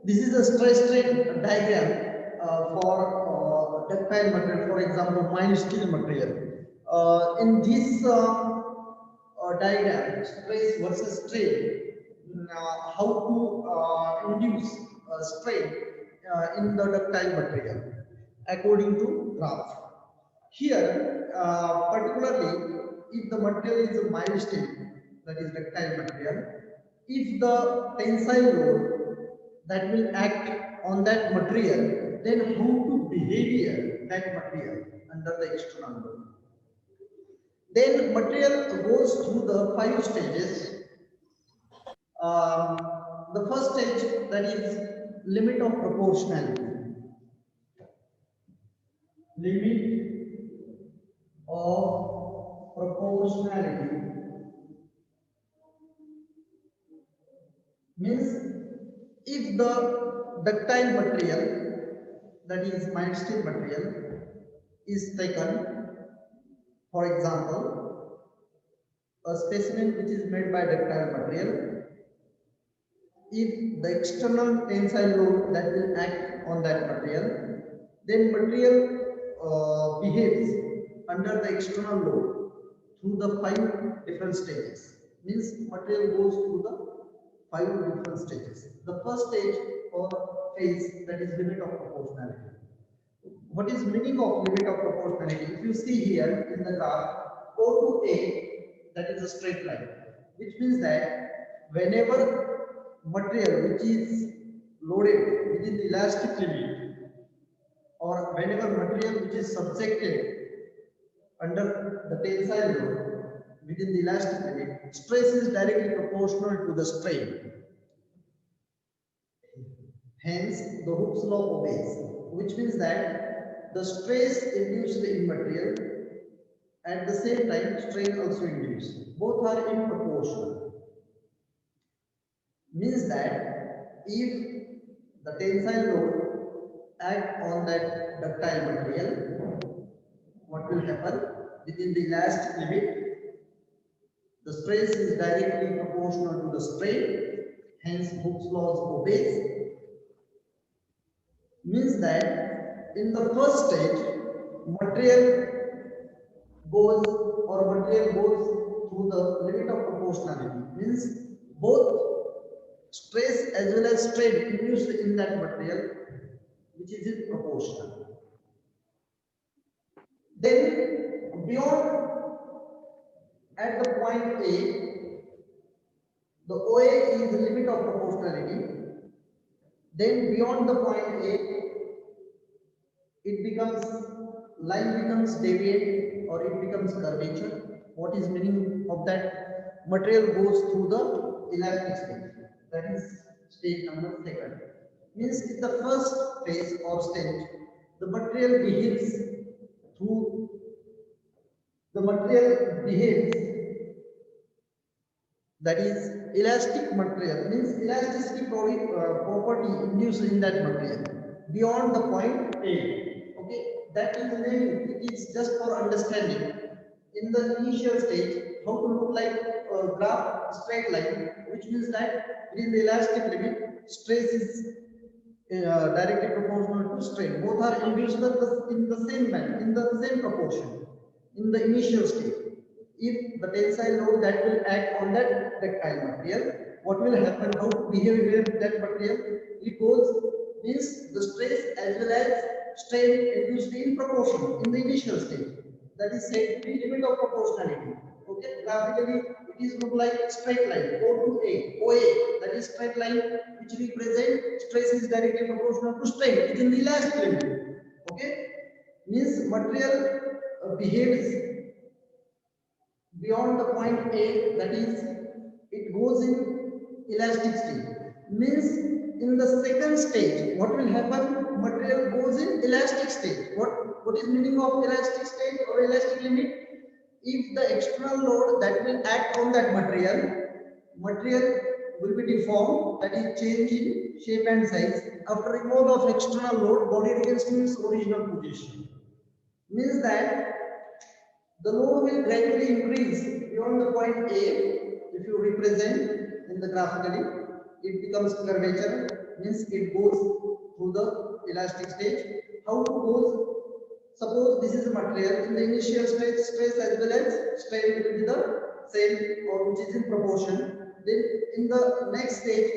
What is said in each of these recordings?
This is a stress strain diagram for ductile material, for example, mild steel material. In this diagram, stress versus strain, how to induce strain in the ductile material according to graph. Here, particularly if the material is a mild steel, that is ductile material, if the tensile load that will act on that material, then how to behavior that material under the external load. Then material goes through the 5 stages. The first stage, that is limit of proportionality. Limit of proportionality means if the ductile material, that is mild steel material, is taken, for example, a specimen which is made by ductile material, if the external tensile load that will act on that material, then material behaves under the external load through the 5 different stages. Means material goes through the 5 different stages. The first stage or phase, that is limit of proportionality. What is meaning of limit of proportionality? If you see here in the graph, O to A, that is a straight line, which means that whenever material which is loaded within the elastic limit, or whenever material which is subjected under the tensile load within the elastic limit, stress is directly proportional to the strain. Hence, the Hooke's law obeys, which means that the stress induced in material, at the same time strain also induced. Both are in proportion. Means that if the tensile load act on that ductile material, what will happen? Within the elastic limit, the stress is directly proportional to the strain. Hence, Hooke's law obeys. Means that in the first stage, material goes through the limit of proportionality. Means both stress as well as strain induced in that material, which is in proportional. Then beyond, at the point A, the OA is the limit of proportionality. Then beyond the point A, line becomes deviate or it becomes curvature. What is meaning of that? Material goes through the elastic stage. That is stage number 2. Means in the first phase or stage, the material behaves that is elastic material, means elasticity property induced in that material beyond the point A. Okay, that is the name. It is just for understanding. In the initial stage, how to look like a graph straight line, which means that within the elastic limit, stress is directly proportional to strain. Both are induced in the same manner, in the same proportion in the initial state. If the tensile load that will act on that ductile material, what will happen? How to behave that material? It goes, means the stress as well as strain induced in proportion in the initial state. That is said to be limit of proportionality. Okay, graphically it is look like straight line, O to A, OA, that is straight line which represent stress is directly proportional to strain within the elastic limit. Okay, means material behaves beyond the point A, that is it goes in elastic state. Means in the second stage, what will happen? Material goes in elastic state. What is meaning of elastic state or elastic limit? If the external load that will act on that material will be deformed, that is change in shape and size. After removal of external load, body returns to its original position. Means that the load will gradually increase beyond the point A. If you represent in the graphically, it becomes curvature. means it goes through the elastic stage. How it goes? Suppose this is a material in the initial stage, stress as well as strain will be the same or which is in proportion. Then in the next stage,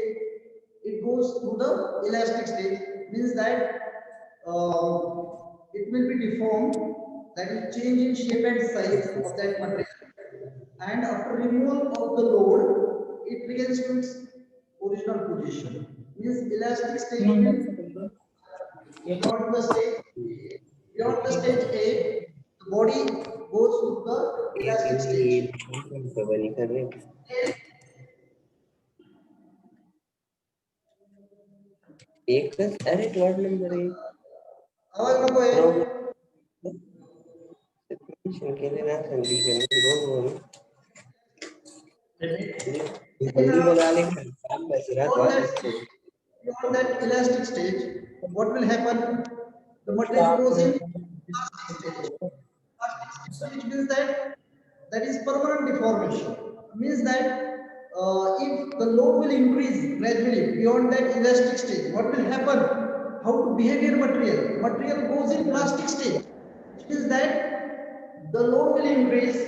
it goes through the elastic stage, means that it will be deformed, that is change in shape and size of that material. And after removal of the load, it regains to its original position. Means elastic stage will beyond the stage A, the body goes to the elastic stage. अरे plot number 1 आवाज नको आहे केले ना संगीत रोज beyond that elastic stage, what will happen? The material goes in plastic stage. Plastic stage means that is permanent deformation. Means that if the load will increase gradually beyond that elastic stage, what will happen? How to behave your material? Material goes in plastic stage, which means that the load will increase,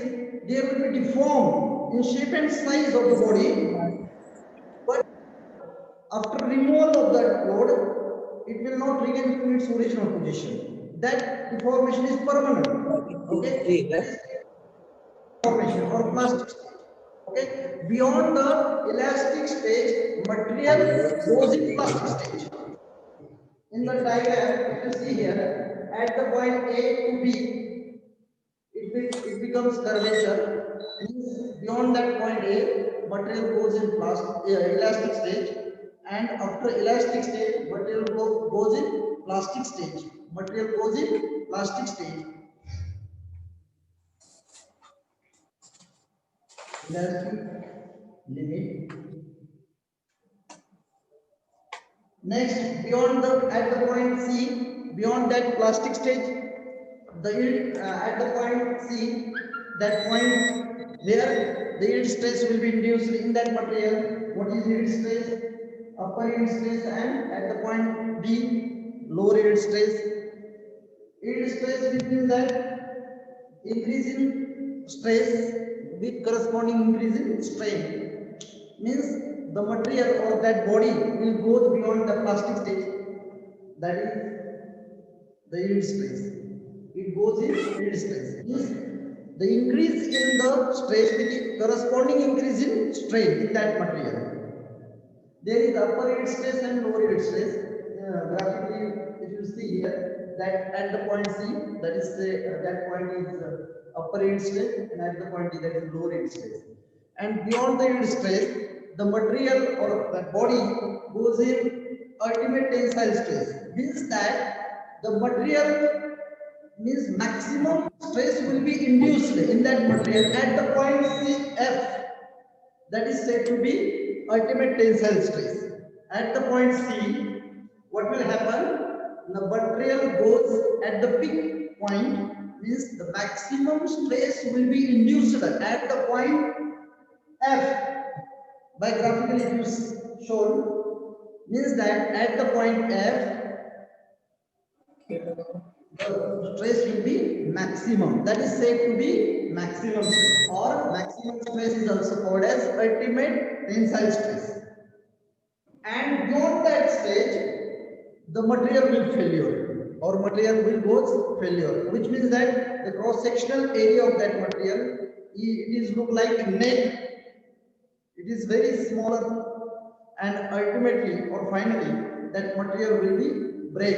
there will be deformed in shape and size of the body, but after removal of that load, it will not regain to its original position. That deformation is permanent. Okay, that is deformation or plastic stage. Okay, beyond the elastic stage, material goes in plastic stage. In the diagram, if you see here, at the point A to B, it becomes curvature. Means beyond that point A, material goes in elastic stage, and after elastic stage, material goes in plastic stage. Material goes in plastic stage. Elastic limit. Next, beyond at the point C, beyond that plastic stage, the yield at the point C, that point there, the yield stress will be induced in that material. What is yield stress? Upper yield stress, and at the point B, lower yield stress. Yield stress means that increase in stress with corresponding increase in strain. Means the material or that body will go beyond the plastic stage. That is the yield stress. It goes in yield stress. Means the increase in the stress with the corresponding increase in strain in that material. There is upper yield stress and lower yield stress. Graphically, if you see here, that at the point C, that is that point is upper yield stress, and at the point D, that is lower yield stress. And beyond the yield stress, the material or the body goes in ultimate tensile stress. Means that the material means maximum stress will be induced in that material at the point CF. That is said to be ultimate tensile stress. At the point C, what will happen? The material goes at the peak point, means the maximum stress will be induced at the point F. By graphically it is shown, means that at the point F, the stress will be maximum. That is said to be maximum stress, or maximum stress is also called as ultimate tensile stress. And beyond that stage, the material will failure, or material will go failure, which means that the cross-sectional area of that material, it is look like net. It is very smaller, and ultimately or finally that material will be break.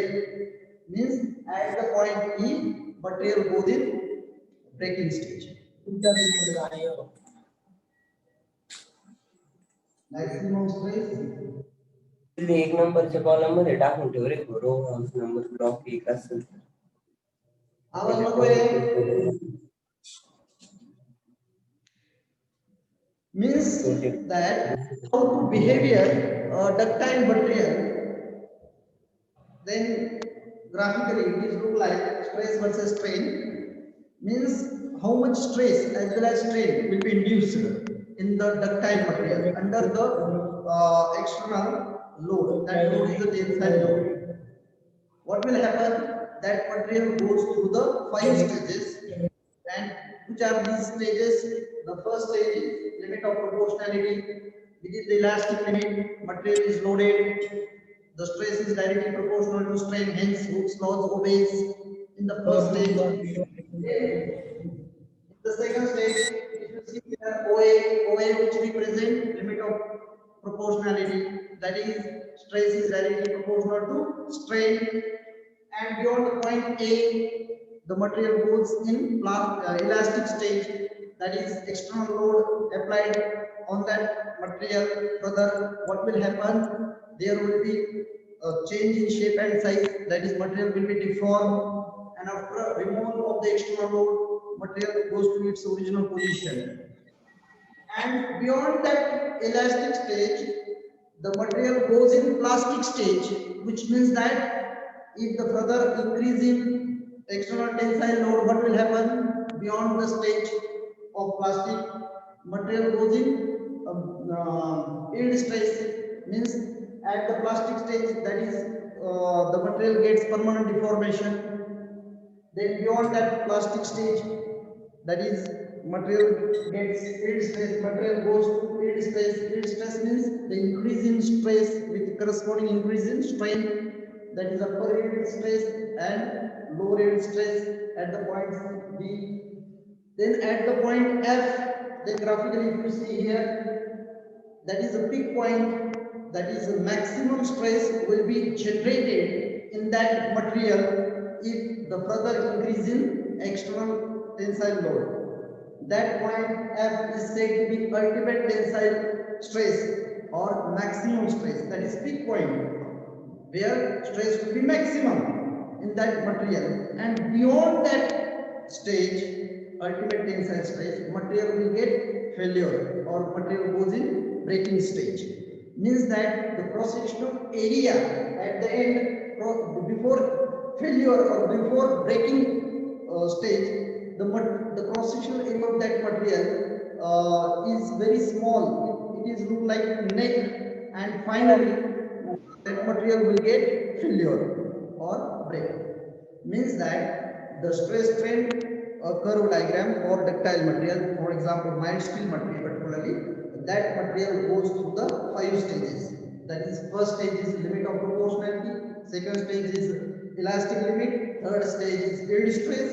Means at the point E, material goes in breaking stage. Maximum stress. एक नंबरच्या column मध्ये टाकून ठेव रे row house number block 1 असेल आवाज नको आहे. Means that how to behavior ductile material, then graphically it is look like stress versus strain. Means how much stress as well as strain will be induced in the ductile material under the external load. That load is the tensile load. What will happen? That material goes through the 5 stages. And which are these stages? The first stage is limit of proportionality. Within the elastic limit, material is loaded. The stress is directly proportional to strain, hence Hooke's laws obeys in the first stage. In the second stage, if you see here OA which represent limit of proportionality, that is stress is directly proportional to strain, and beyond the point A, the material goes in elastic stage, that is external load applied on that material. Further, what will happen? There will be a change in shape and size, that is material will be deformed, and after removal of the external load, material goes to its original position. And beyond that elastic stage, the material goes in plastic stage, which means that if the further increase in external tensile load, what will happen? Beyond the stage of plastic, material goes in yield stress, means at the plastic stage, that is the material gets permanent deformation. Then beyond that plastic stage, that is material gets yield stress, material goes to yield stress. Yield stress means the increase in stress with corresponding increase in strain, that is upper yield stress and lower yield stress at the point B. Then at the point F, then graphically if you see here, that is a peak point, that is the maximum stress will be generated in that material if the further increase in external tensile load. That point F is said to be ultimate tensile stress or maximum stress, that is peak point, where stress will be maximum in that material, and beyond that stage, ultimate tensile stress, material will get failure or material goes in breaking stage. Means that the cross-sectional area at the end, before failure or before breaking stage, the cross-sectional area of that material is very small. It is look like neck, and finally that material will get failure or break. Means that the stress strain curve diagram for ductile material, for example mild steel material particularly, that material goes through the 5 stages. That is, first stage is limit of proportionality, second stage is elastic limit, third stage is yield stress,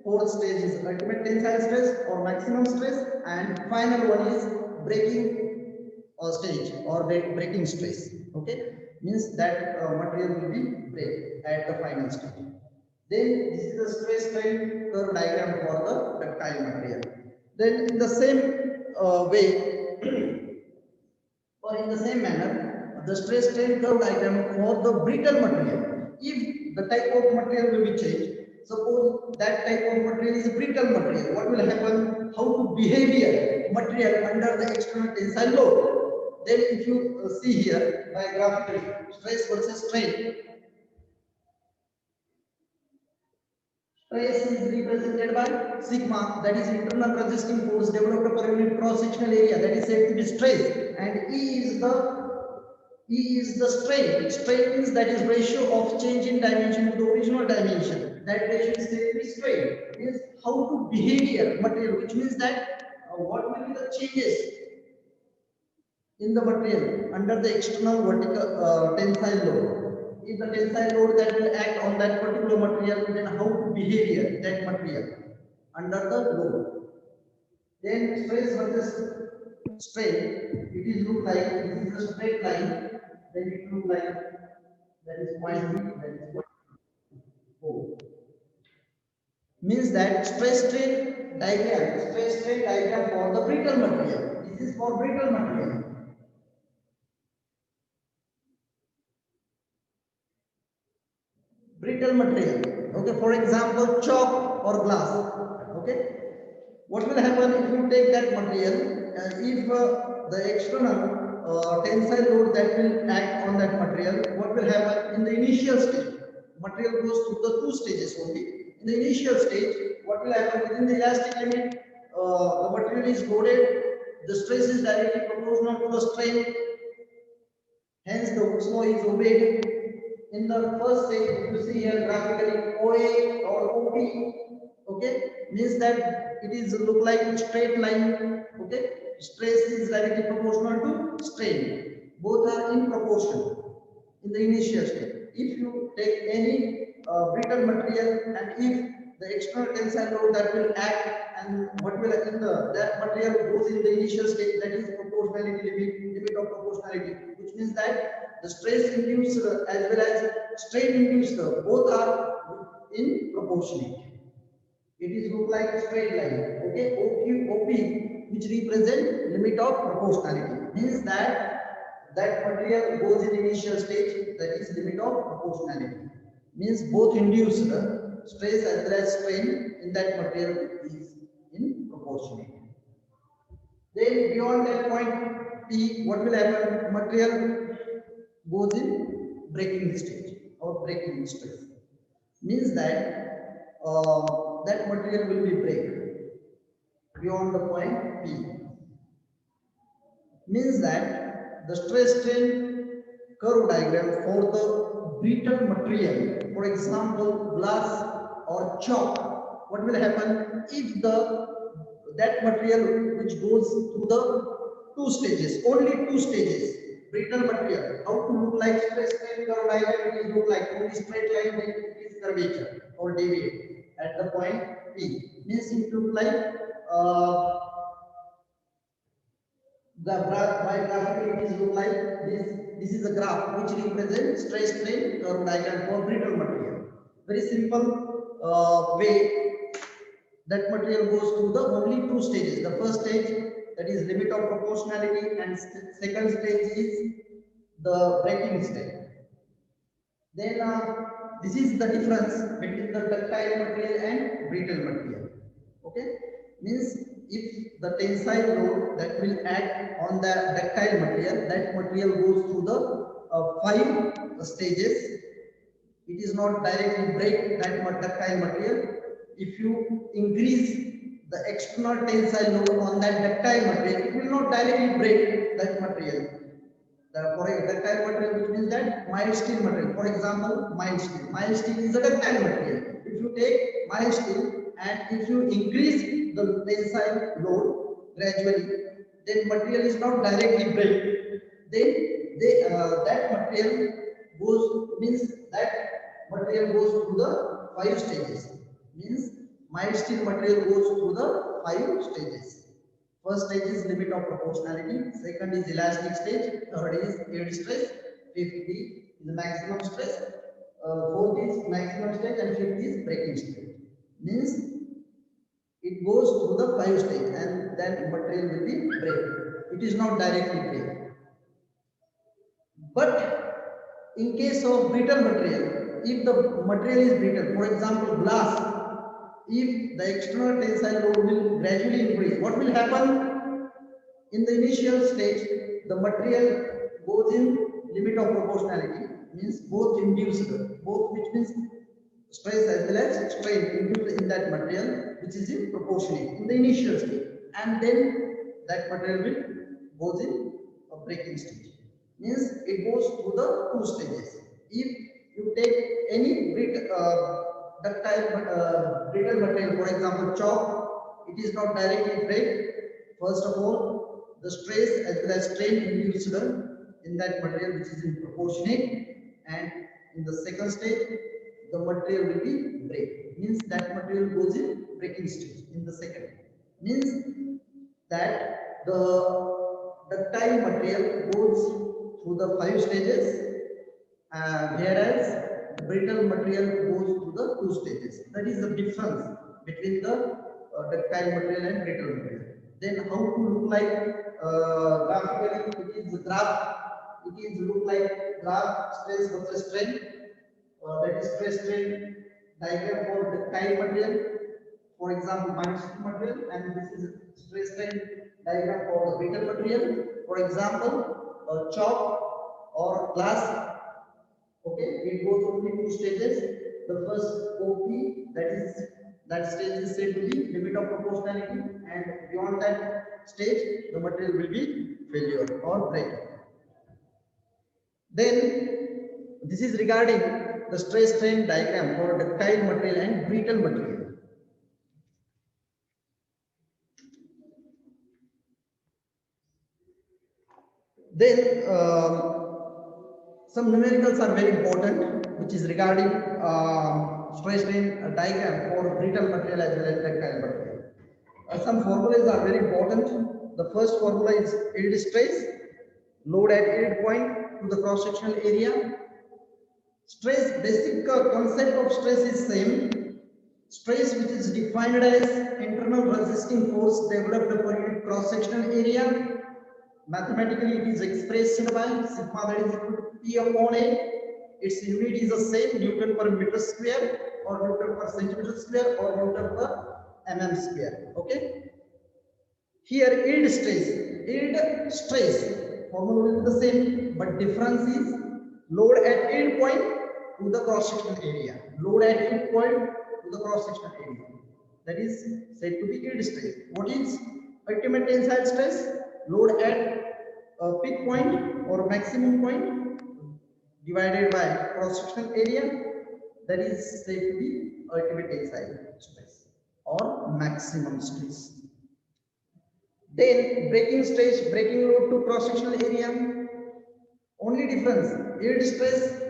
fourth stage is ultimate tensile stress or maximum stress, and final one is breaking stage or breaking stress. Okay, means that material will be break at the final stage. Then this is the stress strain curve diagram for the ductile material. Then in the same way or in the same manner, the stress strain curve diagram for the brittle material. If the type of material will be changed, suppose that type of material is brittle material, what will happen? How to behavior material under the external tensile load? Then if you see here by graphically, stress versus strain. Stress is represented by sigma, that is internal resisting force developed per unit cross sectional area, that is said to be stress, and E is the strain. Strain means that is ratio of change in dimension to the original dimension. That ratio is said to be strain. Means how to behavior material, which means that what will be the changes in the material under the external vertical tensile load. If the tensile load that will act on that particular material, then how to behavior that material under the load. Then stress versus strain, it is look like this is a straight line, then it look like that is point B, that is point O. Means that stress strain diagram for the brittle material. This is for brittle material. Brittle material. Okay, for example, chalk or glass. Okay, what will happen if you take that material? If the external tensile load that will act on that material, what will happen in the initial stage? Material goes through the 2 stages only. In the initial stage, what will happen within the elastic limit? The material is loaded. The stress is directly proportional to the strain. Hence, the Hooke's law is obeyed. In the first stage, if you see here graphically OA or OP, okay, means that it is look like a straight line. Okay, stress is directly proportional to strain. Both are in proportion in the initial state. If you take any brittle material and if the external tensile load that will act and what will in the that material goes in the initial state, that is proportionality limit of proportionality, which means that the stress induced as well as strain induced both are in proportionate. It is look like a straight line. Okay, OP, which represent limit of proportionality, means that material goes in initial stage, that is limit of proportionality. Means both induced stress as well as strain in that material is in proportionate. Then beyond that point P, what will happen? Material goes in breaking stage or breaking stress. Means that that material will be break beyond the point P. Means that the stress strain curve diagram for the brittle material, for example glass or chalk, what will happen if that material which goes through the two stages, only two stages, brittle material, how to look like stress strain curve diagram, it will look like only straight line, then it is curvature or deviate at the point P. Means it look like the graphically it is look like this. This is a graph which represents stress strain curve diagram for brittle material. Very simple way. That material goes through the only two stages. The first stage, that is limit of proportionality, and second stage is the breaking stage. Then this is the difference between the ductile material and brittle material. Okay, means if the tensile load that will act on the ductile material, that material goes through the 5 stages. It is not directly break that ductile material. If you increase the external tensile load on that ductile material, it will not directly break that material. For a ductile material, which means that mild steel material. For example, mild steel. Mild steel is a ductile material. If you take mild steel and if you increase the tensile load gradually, then material is not directly break. Then that material goes, means that material goes through the 5 stages. Means mild steel material goes through the 5 stages. First stage is limit of proportionality, second is elastic stage, third is yield stress, fifth is the maximum stress, fourth is maximum stage, and fifth is breaking stage. Means it goes through the 5 stages and then material will be break. It is not directly break. But in case of brittle material, if the material is brittle, for example glass, if the external tensile load will gradually increase, what will happen? In the initial stage, the material goes in limit of proportionality, means both induced, both which means stress as well as strain induced in that material, which is in proportionate in the initial stage, and then that material will goes in a breaking stage. Means it goes through the 2 stages. If you take any ductile brittle material, for example chalk, it is not directly break. First of all, the stress as well as strain induced in that material, which is in proportionate, and in the second stage the material will be break. Means that material goes in breaking stage in the second. Means that the ductile material goes through the 5 stages, whereas the brittle material goes through the 2 stages. That is the difference between the ductile material and brittle material. Then how to look like graphically? It is the graph. It is look like graph stress versus strain. That is stress strain diagram for ductile material. For example, mild steel material, and this is stress strain diagram for the brittle material. For example, chalk or glass. Okay, it goes only 2 stages. The first OP, that stage is said to be limit of proportionality, and beyond that stage, the material will be failure or break. Then this is regarding the stress strain diagram for ductile material and brittle material. Then some numericals are very important, which is regarding stress strain diagram for brittle material as well as ductile material. Some formulas are very important. The first formula is yield stress, load at yield point to the cross sectional area. Stress, basic concept of stress is same. Stress, which is defined as internal resisting force developed per unit cross sectional area. Mathematically, it is expressed by sigma, that is equal to P upon A. Its unit is the same, Newton per meter square or Newton per centimeter square or Newton per mm square. Okay. Here yield stress formula will be the same, but difference is load at yield point to the cross sectional area. Load at yield point to the cross sectional area. That is said to be yield stress. What is ultimate tensile stress? Load at peak point or maximum point divided by cross sectional area. That is said to be ultimate tensile stress or maximum stress. Then breaking stress, breaking load to cross sectional area. Only difference, yield stress,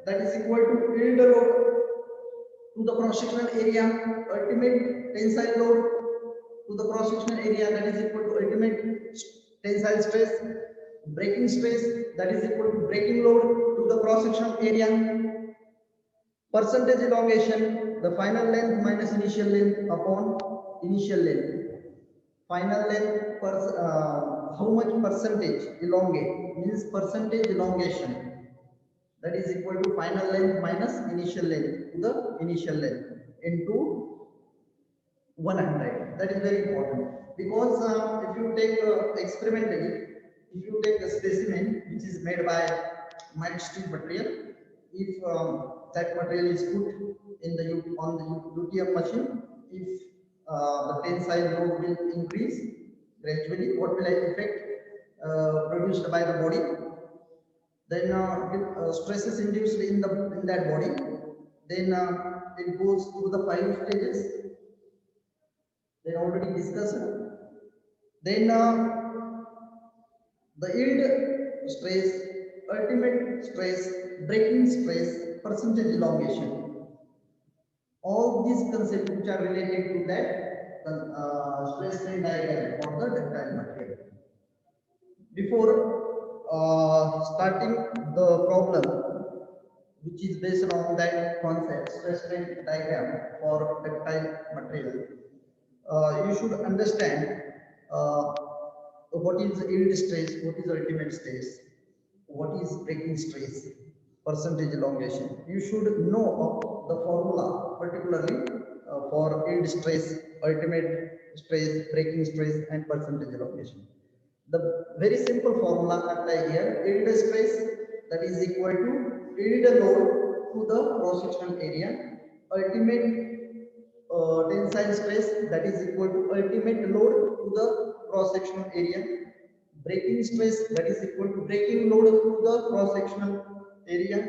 that is equal to yield load to the cross sectional area. Ultimate tensile load to the cross sectional area, that is equal to ultimate tensile stress. Breaking stress, that is equal to breaking load to the cross sectional area. Percentage elongation, the final length minus initial length upon initial length. Final length per how much percentage elongate means percentage elongation, that is equal to final length minus initial length to the initial length into 100. That is very important, because if you take experimentally, if you take a specimen which is made by mild steel material, if that material is put in the on the UTM machine, if the tensile load will increase gradually, what will effect produced by the body? Then stresses induced in that body, then it goes through the 5 stages, then already discussed. Then the yield stress, ultimate stress, breaking stress, percentage elongation. All these concepts which are related to that stress strain diagram for the ductile material. Before starting the problem, which is based on that concept, stress strain diagram for ductile material, you should understand what is yield stress, what is ultimate stress, what is breaking stress, percentage elongation. You should know of the formula, particularly for yield stress, ultimate stress, breaking stress, and percentage elongation. The very simple formula apply here. Yield stress, that is equal to yield load to the cross sectional area. Ultimate tensile stress, that is equal to ultimate load to the cross sectional area. Breaking stress, that is equal to breaking load to the cross sectional area.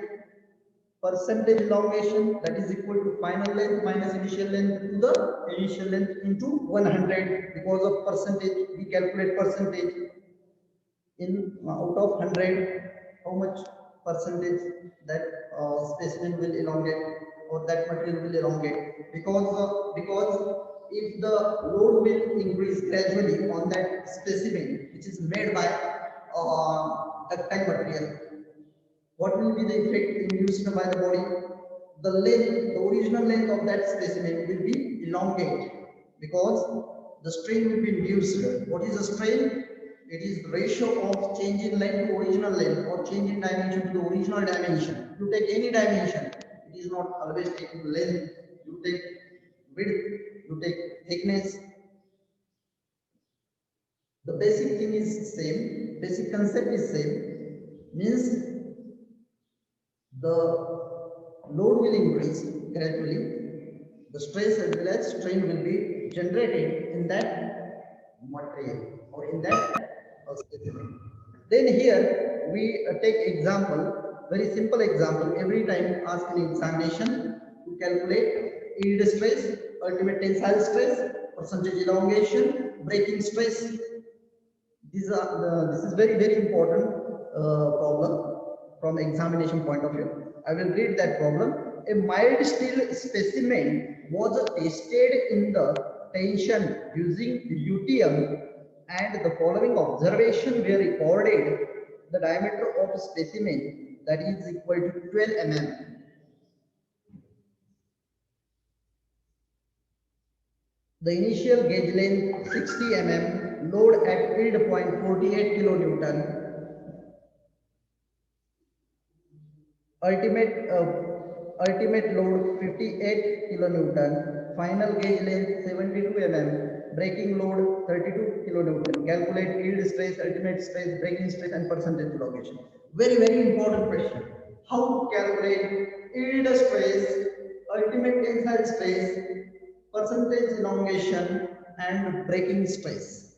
Percentage elongation, that is equal to final length minus initial length to the initial length into 100. Because of percentage, we calculate percentage in out of 100, how much percentage that specimen will elongate or that material will elongate. Because if the load will increase gradually on that specimen which is made by ductile material, what will be the effect induced by the body? The length, the original length of that specimen will be elongate, because the strain will be induced. What is the strain? It is the ratio of change in length to original length or change in dimension to the original dimension. You take any dimension, it is not always taking length. You take width, you take thickness. The basic thing is same, basic concept is same, means the load will increase gradually, the stress as well as strain will be generated in that material or in that specimen. Then here we take example very simple example. Every time asked in examination to calculate yield stress, ultimate tensile stress, percentage elongation, breaking stress. This is very important problem from examination point of view. I will read that problem. A mild steel specimen was tested in the tension using lutetium, and the following observation were recorded. The diameter of specimen, that is equal to 12 mm. The initial gauge length 60 mm, load at yield point 48 kilonewton. Ultimate load 58 kilonewton, final gauge length 72 mm, breaking load 32 kilonewton. Calculate yield stress, ultimate stress, breaking stress, and percentage elongation. Very important question. How to calculate yield stress, ultimate tensile stress, percentage elongation, and breaking stress?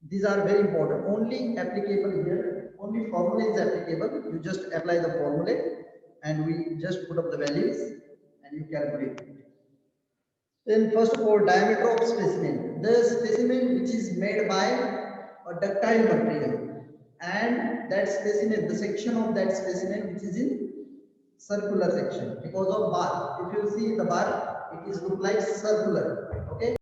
These are very important. Only applicable here, only formula is applicable. You just apply the formula and we just put up the values and you calculate it. Then first of all, diameter of specimen. The specimen which is made by a ductile material, and that specimen, the section of that specimen which is in circular section because of bar. If you see the bar, it is look like circular.